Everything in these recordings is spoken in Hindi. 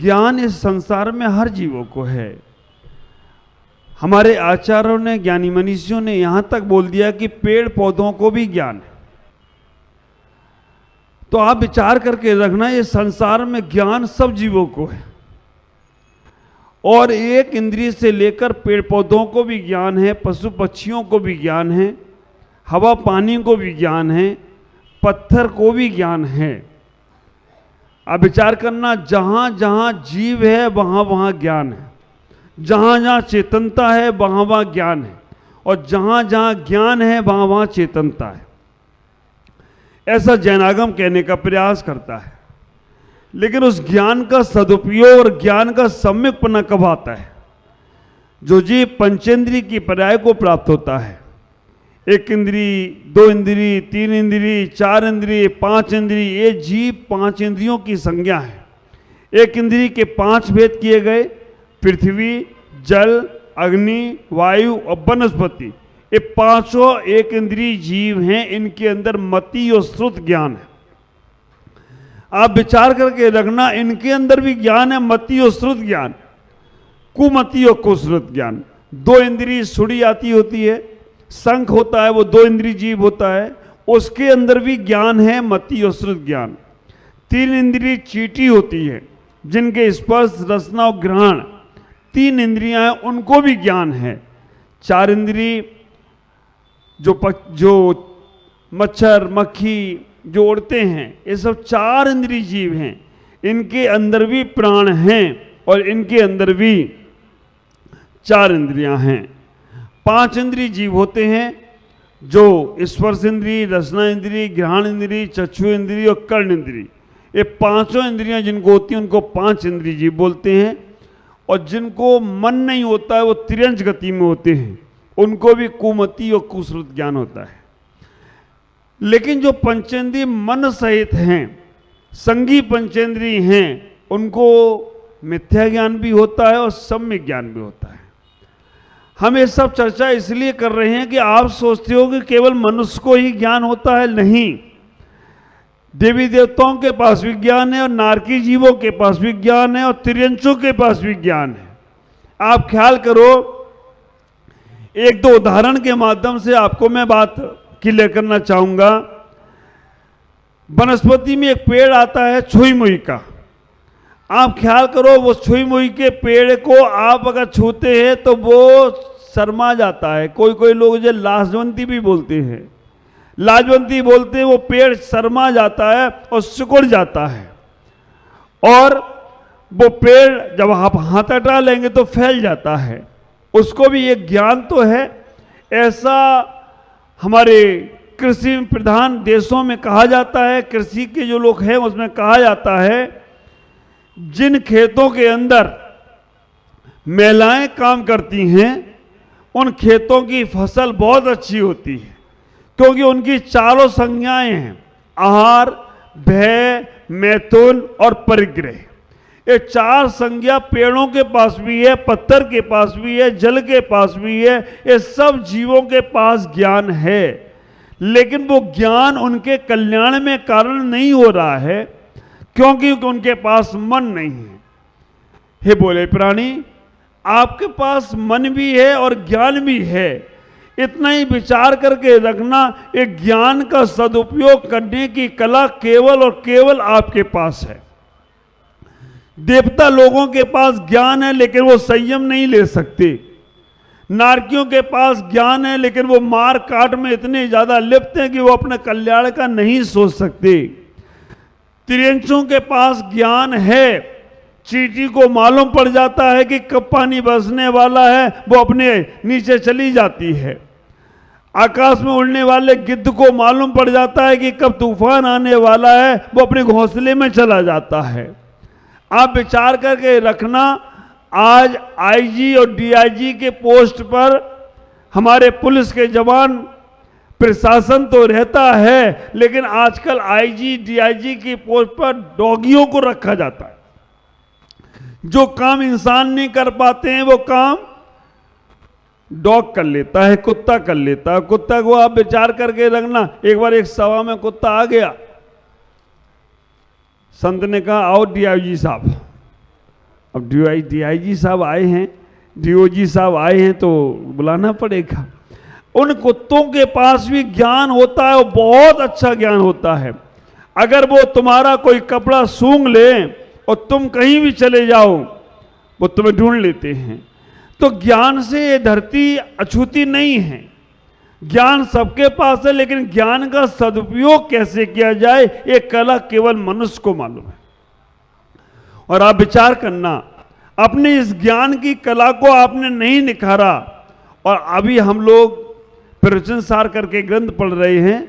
ज्ञान इस संसार में हर जीवों को है। हमारे आचार्यों ने, ज्ञानी मनीषियों ने यहां तक बोल दिया कि पेड़ पौधों को भी ज्ञान है। तो आप विचार करके रखना, ये संसार में ज्ञान सब जीवों को है, और एक इंद्रिय से लेकर पेड़ पौधों को भी ज्ञान है, पशु पक्षियों को भी ज्ञान है, हवा पानी को भी ज्ञान है, पत्थर को भी ज्ञान है। अब विचार करना, जहां जहां जीव है वहां वहां ज्ञान है, जहां जहां चेतनता है वहां वहां ज्ञान है, और जहां जहां ज्ञान है वहां वहां चेतनता है। ऐसा जैनागम कहने का प्रयास करता है। लेकिन उस ज्ञान का सदुपयोग और ज्ञान का सम्यकपना कब आता है? जो जीव पंचेंद्रिय की पर्याय को प्राप्त होता है। एक इंद्रिय, दो इंद्रिय, तीन इंद्रिय, चार इंद्रिय, पांच इंद्रिय, ये जीव पांच इंद्रियों की संज्ञा है। एक इंद्रिय के पांच भेद किए गए, पृथ्वी, जल, अग्नि, वायु और वनस्पति। ये पांचों एक इंद्रिय जीव हैं, इनके अंदर मति और श्रुत ज्ञान है। आप विचार करके रखना, इनके अंदर भी ज्ञान है, मति और श्रुत ज्ञान, कुमति और कुश्रुत ज्ञान। दो इंद्रिय सुड़ी आती होती है, शंख होता है, वो दो इंद्रिय जीव होता है, उसके अंदर भी ज्ञान है, मति और श्रुत ज्ञान। तीन इंद्रिय चींटी होती है, जिनके स्पर्श, रसना और ग्रहण तीन इंद्रियां हैं, उनको भी ज्ञान है। चार इंद्रिय जो मच्छर मक्खी जो उड़ते हैं, ये सब चार इंद्रिय जीव हैं, इनके अंदर भी प्राण हैं और इनके अंदर भी चार इंद्रियां हैं। पांच इंद्रिय जीव होते हैं, जो स्पर्श इंद्रिय, रसना इंद्रिय, ग्रहण इंद्रिय, चक्षु इंद्रिय और कर्ण इंद्रिय। ये पांचों इंद्रियां जिनको होती हैं उनको पांच इंद्रिय जीव बोलते हैं। और जिनको मन नहीं होता है, वो तिर्यंच गति में होते हैं, उनको भी कुमति और कुश्रुत ज्ञान होता है। लेकिन जो पंचेंद्रिय मन सहित हैं, संगी पंचेंद्रिय हैं, उनको मिथ्या ज्ञान भी होता है और सम्यक ज्ञान भी होता है। हम ये सब चर्चा इसलिए कर रहे हैं कि आप सोचते हो कि केवल मनुष्य को ही ज्ञान होता है। नहीं, देवी देवताओं के पास भी ज्ञान है, और नारकी जीवों के पास भी ज्ञान है, और तिर्यंचों के पास भी ज्ञान है। आप ख्याल करो, एक दो उदाहरण के माध्यम से आपको मैं बात क्लियर करना चाहूंगा। वनस्पति में एक पेड़ आता है छुई मुई का। आप ख्याल करो, वो छुई मुई के पेड़ को आप अगर छूते हैं तो वो शर्मा जाता है। कोई कोई लोग जो लाजवंती भी बोलते हैं, लाजवंती बोलते हैं, वो पेड़ शर्मा जाता है और सिकुड़ जाता है, और वो पेड़ जब आप हाथ हटा लेंगे तो फैल जाता है। उसको भी एक ज्ञान तो है। ऐसा हमारे कृषि प्रधान देशों में कहा जाता है, कृषि के जो लोग हैं उसमें कहा जाता है, जिन खेतों के अंदर महिलाएं काम करती हैं उन खेतों की फसल बहुत अच्छी होती है, क्योंकि उनकी चारों संज्ञाएं हैं, आहार, भय, मैथुन और परिग्रह। ये चार संज्ञा पेड़ों के पास भी है, पत्थर के पास भी है, जल के पास भी है, ये सब जीवों के पास ज्ञान है। लेकिन वो ज्ञान उनके कल्याण में कारण नहीं हो रहा है, क्योंकि उनके पास मन नहीं है। हे बोले प्राणी, आपके पास मन भी है और ज्ञान भी है। इतना ही विचार करके रखना, एक ज्ञान का सदुपयोग करने की कला केवल और केवल आपके पास है। देवता लोगों के पास ज्ञान है, लेकिन वो संयम नहीं ले सकते। नारकियों के पास ज्ञान है, लेकिन वो मार काट में इतने ज्यादा लिप्त हैं कि वो अपने कल्याण का नहीं सोच सकते। तिर्यंचों के पास ज्ञान है, चींटी को मालूम पड़ जाता है कि कब पानी बरसने वाला है, वो अपने नीचे चली जाती है। आकाश में उड़ने वाले गिद्ध को मालूम पड़ जाता है कि कब तूफान आने वाला है, वो अपने घोंसले में चला जाता है। आप विचार करके रखना, आज आईजी और डीआईजी के पोस्ट पर हमारे पुलिस के जवान, प्रशासन तो रहता है, लेकिन आजकल आईजी डीआईजी की पोस्ट पर डॉगियों को रखा जाता है। जो काम इंसान नहीं कर पाते हैं वो काम डॉग कर लेता है, कुत्ता कर लेता है। कुत्ता को आप विचार करके रखना, एक बार एक सभा में कुत्ता आ गया, संत ने कहा आओ डीआईजी साहब। अब डीआईजी साहब आए हैं, डीओजी साहब आए हैं तो बुलाना पड़ेगा। उन कुत्तों के पास भी ज्ञान होता है और बहुत अच्छा ज्ञान होता है। अगर वो तुम्हारा कोई कपड़ा सूंघ ले और तुम कहीं भी चले जाओ वो तुम्हें ढूंढ लेते हैं। तो ज्ञान से ये धरती अछूती नहीं है, ज्ञान सबके पास है, लेकिन ज्ञान का सदुपयोग कैसे किया जाए ये कला केवल मनुष्य को मालूम है। और आप विचार करना, अपने इस ज्ञान की कला को आपने नहीं निखारा। और अभी हम लोग प्रवचन सार करके ग्रंथ पढ़ रहे हैं।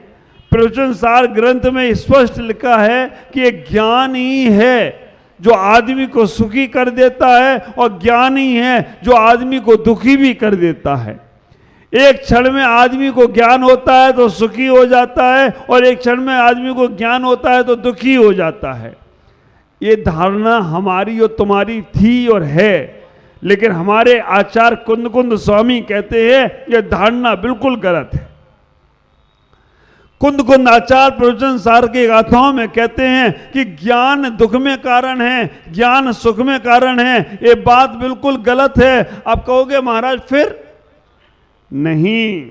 प्रवचन सार ग्रंथ में स्पष्ट लिखा है कि ये ज्ञान ही है जो आदमी को सुखी कर देता है, और ज्ञान ही है जो आदमी को दुखी भी कर देता है। एक क्षण में आदमी को ज्ञान होता है तो सुखी हो जाता है, और एक क्षण में आदमी को ज्ञान होता है तो दुखी हो जाता है। ये धारणा हमारी और तुम्हारी थी और है, लेकिन हमारे आचार्य कुंद स्वामी कहते हैं यह धारणा बिल्कुल गलत है। कुंद आचार्य प्रवचन सार की गाथाओं में कहते हैं कि ज्ञान दुख में कारण है, ज्ञान सुख में कारण है। ये बात बिल्कुल गलत है। आप कहोगे महाराज फिर नहीं,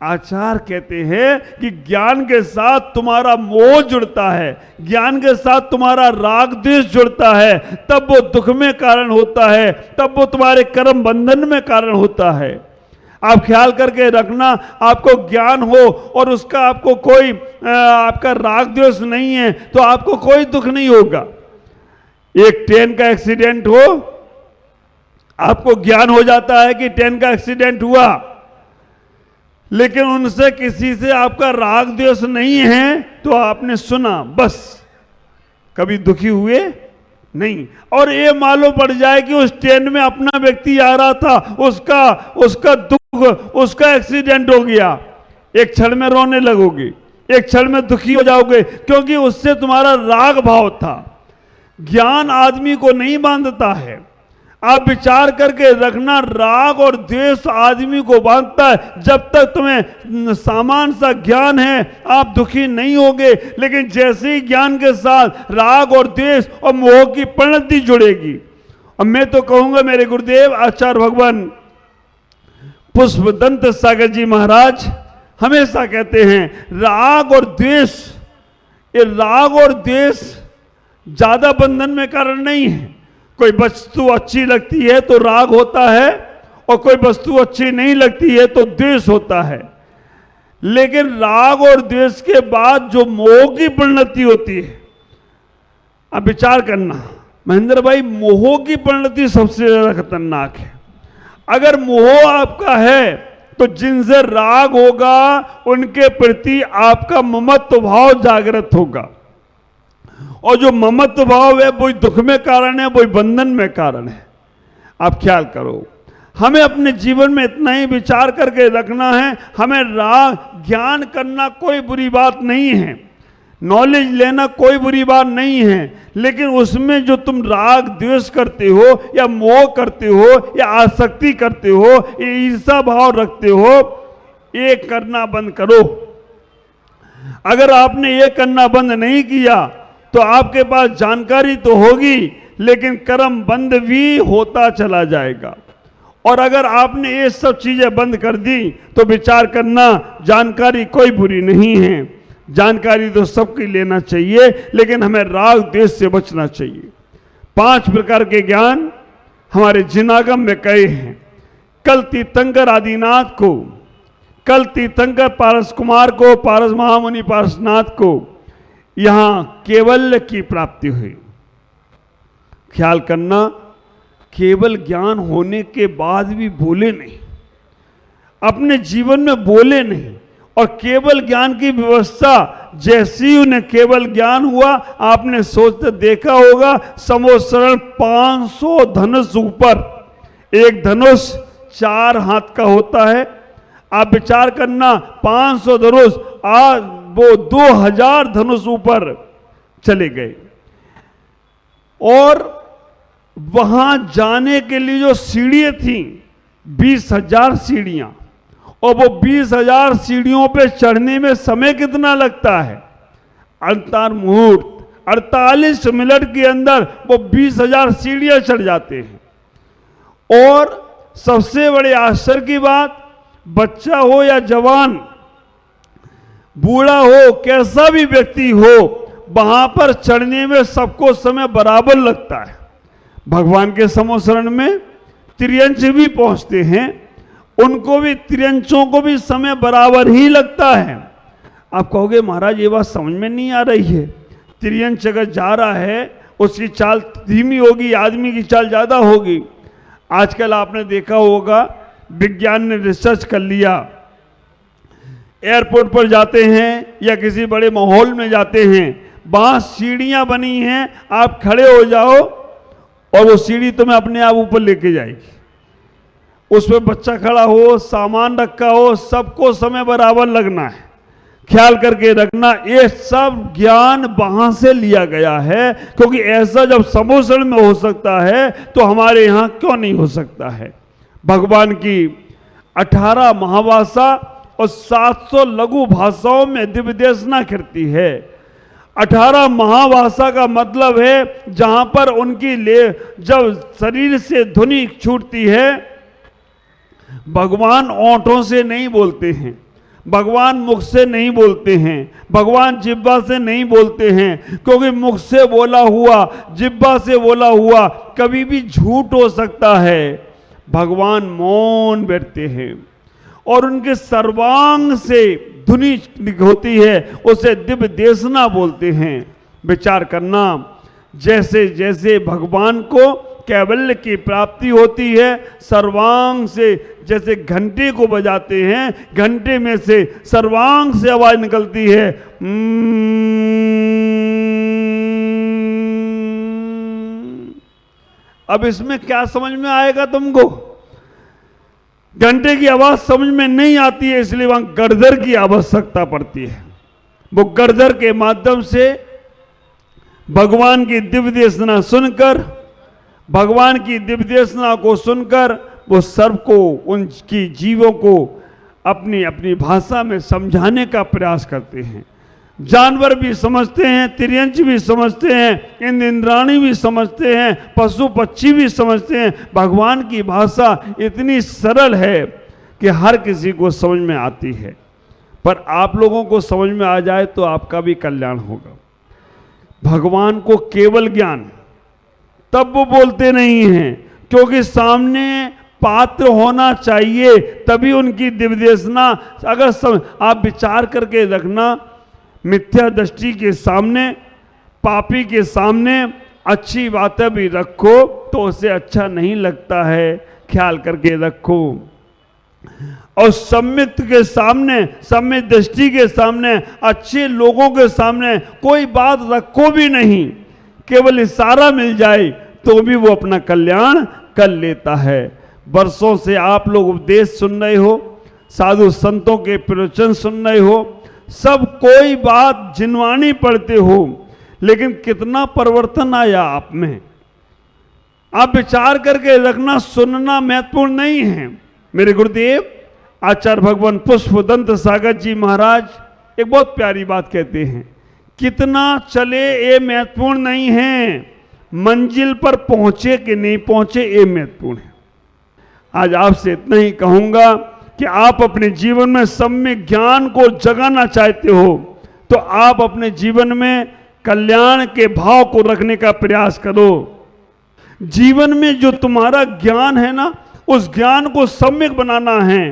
आचार्य कहते हैं कि ज्ञान के साथ तुम्हारा मोह जुड़ता है, ज्ञान के साथ तुम्हारा राग द्वेष जुड़ता है, तब वो दुख में कारण होता है, तब वो तुम्हारे कर्म बंधन में कारण होता है। आप ख्याल करके रखना, आपको ज्ञान हो और उसका आपको कोई आपका राग द्वेष नहीं है तो आपको कोई दुख नहीं होगा। एक ट्रेन का एक्सीडेंट हो, आपको ज्ञान हो जाता है कि ट्रेन का एक्सीडेंट हुआ, लेकिन उनसे किसी से आपका राग द्वेष नहीं है तो आपने सुना, बस कभी दुखी हुए नहीं। और ये मालूम पड़ जाए कि उस ट्रेन में अपना व्यक्ति आ रहा था, उसका दुख, उसका एक्सीडेंट हो गया, एक क्षण में रोने लगोगे, एक क्षण में दुखी हो जाओगे, क्योंकि उससे तुम्हारा राग भाव था। ज्ञान आदमी को नहीं बांधता है। आप विचार करके रखना, राग और द्वेष आदमी को बांधता है। जब तक तुम्हें सामान्य सा ज्ञान है आप दुखी नहीं होगे, लेकिन जैसे ही ज्ञान के साथ राग और द्वेष और मोह की परिणति जुड़ेगी। अब मैं तो कहूंगा मेरे गुरुदेव आचार्य भगवान पुष्पदंत सागर जी महाराज हमेशा कहते हैं राग और द्वेष, ये राग और द्वेष ज्यादा बंधन में कारण नहीं है। कोई वस्तु अच्छी लगती है तो राग होता है, और कोई वस्तु अच्छी नहीं लगती है तो द्वेष होता है। लेकिन राग और द्वेष के बाद जो मोह की परिणति होती है, अब विचार करना महेंद्र भाई, मोह की परिणति सबसे ज्यादा खतरनाक है। अगर मोह आपका है तो जिनसे राग होगा उनके प्रति आपका ममत्व भाव जागृत होगा, और जो ममत्व भाव है वही दुख में कारण है, वही बंधन में कारण है। आप ख्याल करो, हमें अपने जीवन में इतना ही विचार करके रखना है। हमें राग ज्ञान करना कोई बुरी बात नहीं है, नॉलेज लेना कोई बुरी बात नहीं है, लेकिन उसमें जो तुम राग द्वेष करते हो या मोह करते हो या आसक्ति करते हो या ईर्षा भाव रखते हो, ये करना बंद करो। अगर आपने ये करना बंद नहीं किया तो आपके पास जानकारी तो होगी, लेकिन कर्म बंद भी होता चला जाएगा। और अगर आपने ये सब चीजें बंद कर दी तो विचार करना, जानकारी कोई बुरी नहीं है, जानकारी तो सबकी लेना चाहिए, लेकिन हमें राग द्वेष से बचना चाहिए। 5 प्रकार के ज्ञान हमारे जिनागम में कहे हैं। कल तीर्थंकर आदिनाथ को, कल तीर्थंकर पारस कुमार को, पारस महामुनि पारसनाथ को यहां केवल्य की प्राप्ति हुई। ख्याल करना, केवल ज्ञान होने के बाद भी बोले नहीं, अपने जीवन में बोले नहीं, और केवल ज्ञान की व्यवस्था जैसी ही उन्हें केवल ज्ञान हुआ, आपने सोचते देखा होगा समोसरण 500 धनुष ऊपर, एक धनुष 4 हाथ का होता है। आप विचार करना 500 धनुष, आज वो 2000 धनुष ऊपर चले गए, और वहां जाने के लिए जो सीढ़ियां थी 20,000 सीढ़ियां, और वो 20,000 सीढ़ियों पे चढ़ने में समय कितना लगता है? अंतर मुहूर्त 48 मिनट के अंदर वो 20,000 सीढ़ियां चढ़ जाते हैं। और सबसे बड़े आश्चर्य की बात, बच्चा हो या जवान, बूढ़ा हो, कैसा भी व्यक्ति हो, वहां पर चढ़ने में सबको समय बराबर लगता है। भगवान के समोसरण में त्रियंच भी पहुंचते हैं, उनको भी, त्रियंचों को भी समय बराबर ही लगता है। आप कहोगे महाराज ये बात समझ में नहीं आ रही है, त्रियंच अगर जा रहा है उसकी चाल धीमी होगी, आदमी की चाल ज्यादा होगी। आजकल आपने देखा होगा, विज्ञान ने रिसर्च कर लिया, एयरपोर्ट पर जाते हैं या किसी बड़े माहौल में जाते हैं, वहां सीढ़ियां बनी हैं, आप खड़े हो जाओ और वो सीढ़ी तुम्हें अपने आप ऊपर लेके जाएगी। उसमें बच्चा खड़ा हो, सामान रखा हो, सबको समय बराबर लगना है। ख्याल करके रखना, ये सब ज्ञान वहां से लिया गया है, क्योंकि ऐसा जब समोसण में हो सकता है तो हमारे यहां क्यों नहीं हो सकता है। भगवान की 18 महाभाषा और 700 लघु भाषाओं में दिव्य देशना करती है। 18 महाभाषा का मतलब है जहां पर उनकी जब शरीर से ध्वनि छूटती है, भगवान ओंठों से नहीं बोलते हैं, भगवान मुख से नहीं बोलते हैं, भगवान जिह्वा से नहीं बोलते हैं, क्योंकि मुख से बोला हुआ, जिह्वा से बोला हुआ कभी भी झूठ हो सकता है। भगवान मौन बैठते हैं और उनके सर्वांग से ध्वनि होती है, उसे दिव्य देशना बोलते हैं। विचार करना, जैसे जैसे भगवान को कैवल्य की प्राप्ति होती है, सर्वांग से जैसे घंटे को बजाते हैं, घंटे में से सर्वांग से आवाज निकलती है, अब इसमें क्या समझ में आएगा तुमको? घंटे की आवाज समझ में नहीं आती है, इसलिए वहां गड़धर की आवश्यकता पड़ती है। वो गड़धर के माध्यम से भगवान की दिव्य देशना सुनकर, भगवान की दिव्य देशना को सुनकर वो सबको, उनकी जीवों को अपनी अपनी भाषा में समझाने का प्रयास करते हैं। जानवर भी समझते हैं, तिर्यंच भी समझते हैं, इंद्राणी भी समझते हैं, पशु पक्षी भी समझते हैं। भगवान की भाषा इतनी सरल है कि हर किसी को समझ में आती है। पर आप लोगों को समझ में आ जाए तो आपका भी कल्याण होगा। भगवान को केवल ज्ञान तब वो बोलते नहीं हैं, क्योंकि सामने पात्र होना चाहिए, तभी उनकी दिव्य देशना। अगर आप विचार करके रखना, मिथ्या दृष्टि के सामने, पापी के सामने अच्छी बातें भी रखो तो उसे अच्छा नहीं लगता है। ख्याल करके रखो। और सम्मित के सामने, सम्मित दृष्टि के सामने, अच्छे लोगों के सामने कोई बात रखो भी नहीं, केवल इशारा मिल जाए तो भी वो अपना कल्याण कर लेता है। वर्षों से आप लोग उपदेश सुन रहे हो, साधु संतों के प्रवचन सुन रहे हो, सब कोई बात जिनवानी पढ़ते हो, लेकिन कितना परिवर्तन आया आप में? आप विचार करके रखना, सुनना महत्वपूर्ण नहीं है। मेरे गुरुदेव आचार्य भगवान पुष्पदंत सागर जी महाराज एक बहुत प्यारी बात कहते हैं, कितना चले ये महत्वपूर्ण नहीं है, मंजिल पर पहुंचे कि नहीं पहुंचे ये महत्वपूर्ण है। आज आपसे इतना ही कहूंगा कि आप अपने जीवन में सम्यक ज्ञान को जगाना चाहते हो तो आप अपने जीवन में कल्याण के भाव को रखने का प्रयास करो। जीवन में जो तुम्हारा ज्ञान है ना, उस ज्ञान को सम्यक बनाना है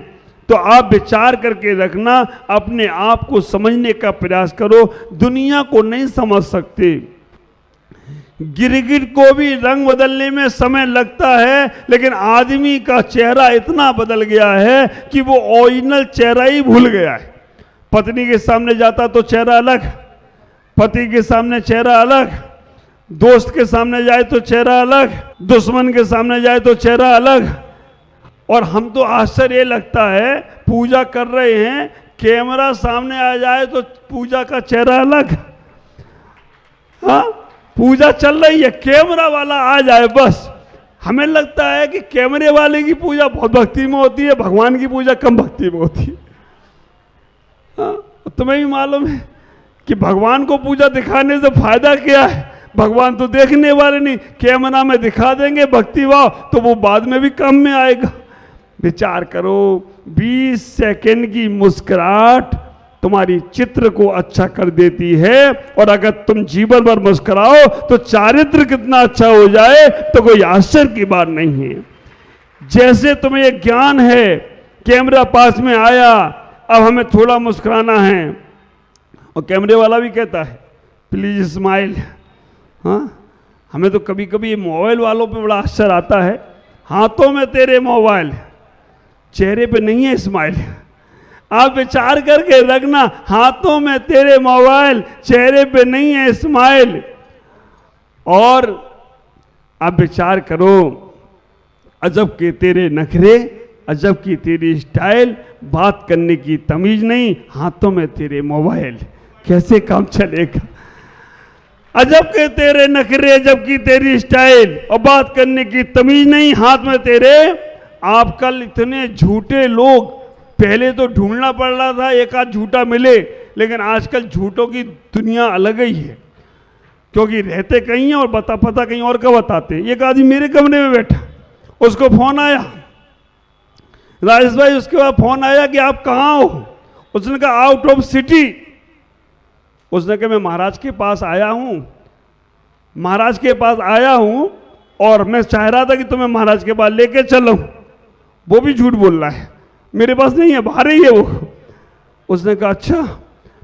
तो आप विचार करके रखना, अपने आप को समझने का प्रयास करो। दुनिया को नहीं समझ सकते, गिरगिट को भी रंग बदलने में समय लगता है, लेकिन आदमी का चेहरा इतना बदल गया है कि वो ओरिजिनल चेहरा ही भूल गया है। पत्नी के सामने जाता तो चेहरा अलग, पति के सामने चेहरा अलग, दोस्त के सामने जाए तो चेहरा अलग, दुश्मन के सामने जाए तो चेहरा अलग। और हम तो आश्चर्य लगता है, पूजा कर रहे हैं, कैमरा सामने आ जाए तो पूजा का चेहरा अलग। हाँ, पूजा चल रही है, कैमरा वाला आ जाए बस हमें लगता है कि कैमरे वाले की पूजा बहुत भक्ति में होती है, भगवान की पूजा कम भक्ति में होती है। तुम्हें भी मालूम है कि भगवान को पूजा दिखाने से फायदा क्या है? भगवान तो देखने वाले नहीं, कैमरा में दिखा देंगे भक्ति भाव तो वो बाद में भी काम में आएगा। विचार करो, 20 सेकंड की मुस्कुराहट तुम्हारी चित्र को अच्छा कर देती है, और अगर तुम जीवन भर मुस्कुराओ तो चारित्र कितना अच्छा हो जाए तो कोई आश्चर्य की बात नहीं है। जैसे तुम्हें ये ज्ञान है, कैमरा पास में आया, अब हमें थोड़ा मुस्कुराना है, और कैमरे वाला भी कहता है प्लीज स्माइल। हाँ, हमें तो कभी कभी मोबाइल वालों पे बड़ा आश्चर्य आता है, हाथों में तेरे मोबाइल, चेहरे पे नहीं है स्माइल। आप विचार करके रखना, हाथों में तेरे मोबाइल, चेहरे पे नहीं है स्माइल। और आप विचार करो, अजब के तेरे नखरे, अजब की तेरी स्टाइल, बात करने की तमीज नहीं, हाथों में तेरे मोबाइल, कैसे काम चलेगा? अजब के तेरे नखरे, अजब की तेरी स्टाइल, और बात करने की तमीज नहीं, हाथ में तेरे। आजकल इतने झूठे लोग, पहले तो ढूंढना पड़ रहा था एक आध झूठा मिले, लेकिन आजकल झूठों की दुनिया अलग ही है, क्योंकि रहते कहीं हैं और पता कहीं और का बताते। एक आदमी मेरे कमरे में बैठा, उसको फोन आया, राजेश भाई, उसके बाद फोन आया कि आप कहाँ हो? उसने कहा आउट ऑफ सिटी। उसने कहा मैं महाराज के पास आया हूँ, महाराज के पास आया हूँ, और मैं चाह रहा था कि तुम्हें महाराज के पास लेके चलूं। वो भी झूठ बोल रहा है, मेरे पास नहीं है, बाहर ही है वो। उसने कहा अच्छा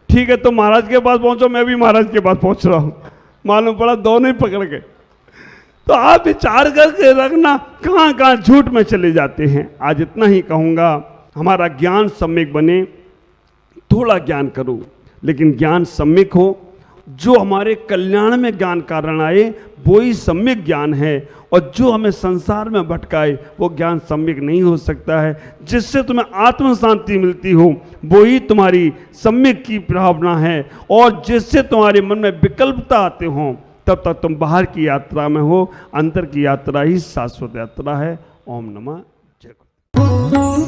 ठीक है, तो महाराज के पास पहुंचो, मैं भी महाराज के पास पहुंच रहा हूं। मालूम पड़ा दोनों ही पकड़ गए। तो आप विचार करके रखना, कहां कहां झूठ में चले जाते हैं। आज इतना ही कहूंगा, हमारा ज्ञान सम्यक बने, थोड़ा ज्ञान करो लेकिन ज्ञान सम्यक हो, जो हमारे कल्याण में ज्ञान कारण आए वो ही सम्यक ज्ञान है, और जो हमें संसार में भटकाए वो ज्ञान सम्यक नहीं हो सकता है। जिससे तुम्हें आत्म शांति मिलती हो वो ही तुम्हारी सम्यक की भावना है, और जिससे तुम्हारे मन में विकल्पता आते हो तब तक तुम बाहर की यात्रा में हो, अंदर की यात्रा ही शाश्वत यात्रा है। ओम नमः जय गुरु।